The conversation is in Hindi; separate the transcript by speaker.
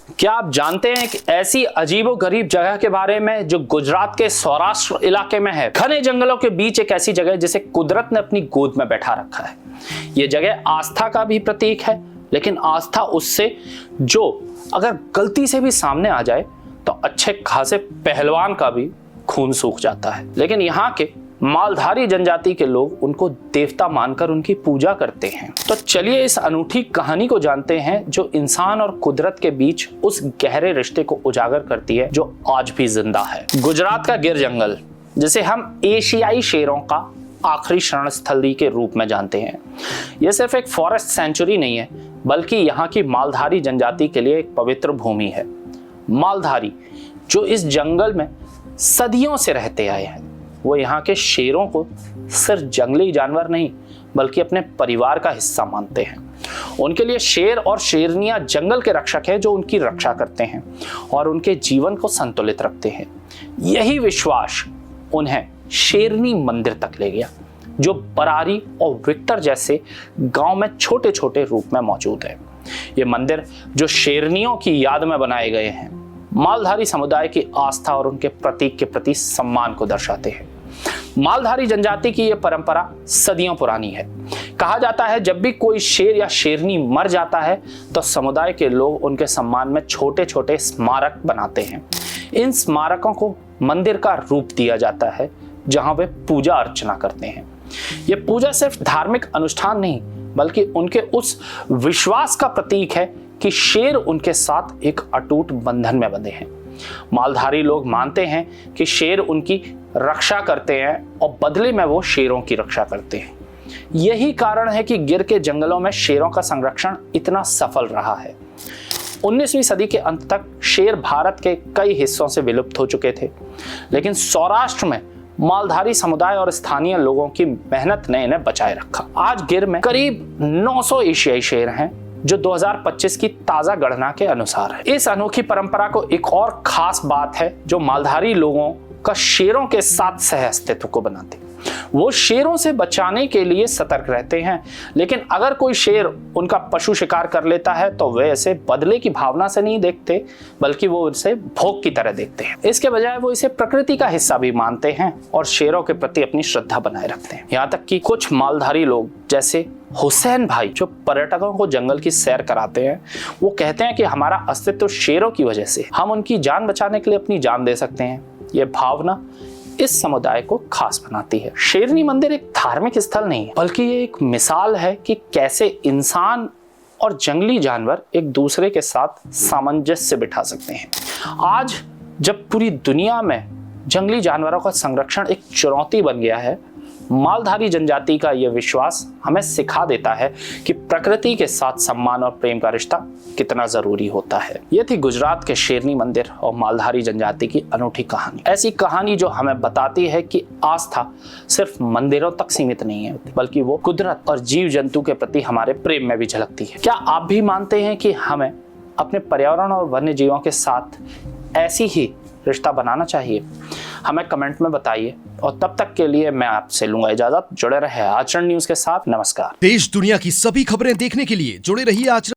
Speaker 1: क्या आप जानते हैं एक ऐसी अजीबोगरीब जगह के बारे में जो गुजरात के सौराष्ट्र इलाके में है? घने जंगलों के बीच एक ऐसी जगह जिसे कुदरत ने अपनी गोद में बैठा रखा है। यह जगह आस्था का भी प्रतीक है, लेकिन आस्था उससे जो अगर गलती से भी सामने आ जाए तो अच्छे खासे पहलवान का भी खून सूख जाता है। लेकिन यहाँ के मालधारी जनजाति के लोग उनको देवता मानकर उनकी पूजा करते हैं। तो चलिए इस अनूठी कहानी को जानते हैं जो इंसान और कुदरत के बीच उस गहरे रिश्ते को उजागर करती है जो आज भी जिंदा है। गुजरात का गिर जंगल, जिसे हम एशियाई शेरों का आखिरी शरण स्थली के रूप में जानते हैं, यह सिर्फ एक फॉरेस्ट सेंचुरी नहीं है, बल्कि यहाँ की मालधारी जनजाति के लिए एक पवित्र भूमि है। मालधारी जो इस जंगल में सदियों से रहते आए हैं, वो यहाँ के शेरों को सिर्फ जंगली जानवर नहीं बल्कि अपने परिवार का हिस्सा मानते हैं। उनके लिए शेर और शेरनियां जंगल के रक्षक हैं जो उनकी रक्षा करते हैं और उनके जीवन को संतुलित रखते हैं। यही विश्वास उन्हें शेरनी मंदिर तक ले गया, जो बरारी और विक्टर जैसे गांव में छोटे छोटे रूप में मौजूद है। ये मंदिर जो शेरनियों की याद में बनाए गए हैं, मालधारी समुदाय की आस्था और उनके प्रतीक के प्रति सम्मान को दर्शाते हैं। मालधारी जनजाति की यह परंपरा सदियों पुरानी है। कहा जाता है जब भी कोई शेर या शेरनी मर जाता है तो समुदाय के लोग उनके सम्मान में छोटे छोटे स्मारक बनाते हैं। इन स्मारकों को मंदिर का रूप दिया जाता है जहां वे पूजा अर्चना करते हैं। यह पूजा सिर्फ धार्मिक अनुष्ठान नहीं बल्कि उनके उस विश्वास का प्रतीक है कि शेर उनके साथ एक अटूट बंधन में बंधे हैं। मालधारी लोग मानते हैं कि शेर उनकी रक्षा करते हैं और बदले में वो शेरों की रक्षा करते हैं। यही कारण है कि गिर के जंगलों में शेरों का संरक्षण इतना सफल रहा है। 19वीं सदी के अंत तक शेर भारत के कई हिस्सों से विलुप्त हो चुके थे, लेकिन सौराष्ट्र में मालधारी समुदाय और स्थानीय लोगों की मेहनत ने इन्हें बचाए रखा। आज गिर में करीब 900 एशियाई शेर हैं जो 2025 की ताजा गणना के अनुसार है। इस अनोखी परंपरा को एक और खास बात है जो मालधारी लोगों का शेरों के साथ सह अस्तित्व को बनाते। वो शेरों से बचाने के लिए सतर्क रहते हैं, लेकिन अगर कोई शेर उनका पशु शिकार कर लेता है तो वे इसे बदले की भावना से नहीं देखते बल्कि वो इसे भोग की तरह देखते हैं। इसके बजाय वो इसे प्रकृति का हिस्सा भी मानते हैं और शेरों के प्रति अपनी श्रद्धा बनाए रखते हैं। यहाँ तक कि कुछ मालधारी लोग जैसे हुसैन भाई जो पर्यटकों को जंगल की सैर कराते हैं, वो कहते हैं कि हमारा अस्तित्व शेरों की वजह से, हम उनकी जान बचाने के लिए अपनी जान दे सकते हैं। ये भावना इस समुदाय को खास बनाती है। शेरनी मंदिर एक धार्मिक स्थल नहीं है बल्कि ये एक मिसाल है कि कैसे इंसान और जंगली जानवर एक दूसरे के साथ सामंजस्य बिठा सकते हैं। आज जब पूरी दुनिया में जंगली जानवरों का संरक्षण एक चुनौती बन गया है, मालधारी जनजाति का यह विश्वास हमें सिखा देता है कि प्रकृति के साथ सम्मान और प्रेम का रिश्ता कितना जरूरी होता है। यह थी गुजरात के शेरनी मंदिर और मालधारी जनजाति की अनूठी कहानी। ऐसी कहानी जो हमें बताती है कि आस्था सिर्फ मंदिरों तक सीमित नहीं है बल्कि वो कुदरत और जीव जंतु के प्रति हमारे प्रेम में भी झलकती है। क्या आप भी मानते हैं कि हमें अपने पर्यावरण और वन्य जीवों के साथ ऐसी ही रिश्ता बनाना चाहिए? हमें कमेंट में बताइए और तब तक के लिए मैं आपसे लूंगा इजाजत। जुड़े रहे आचरण न्यूज के साथ। नमस्कार।
Speaker 2: देश दुनिया की सभी खबरें देखने के लिए जुड़े रहिए आचरण।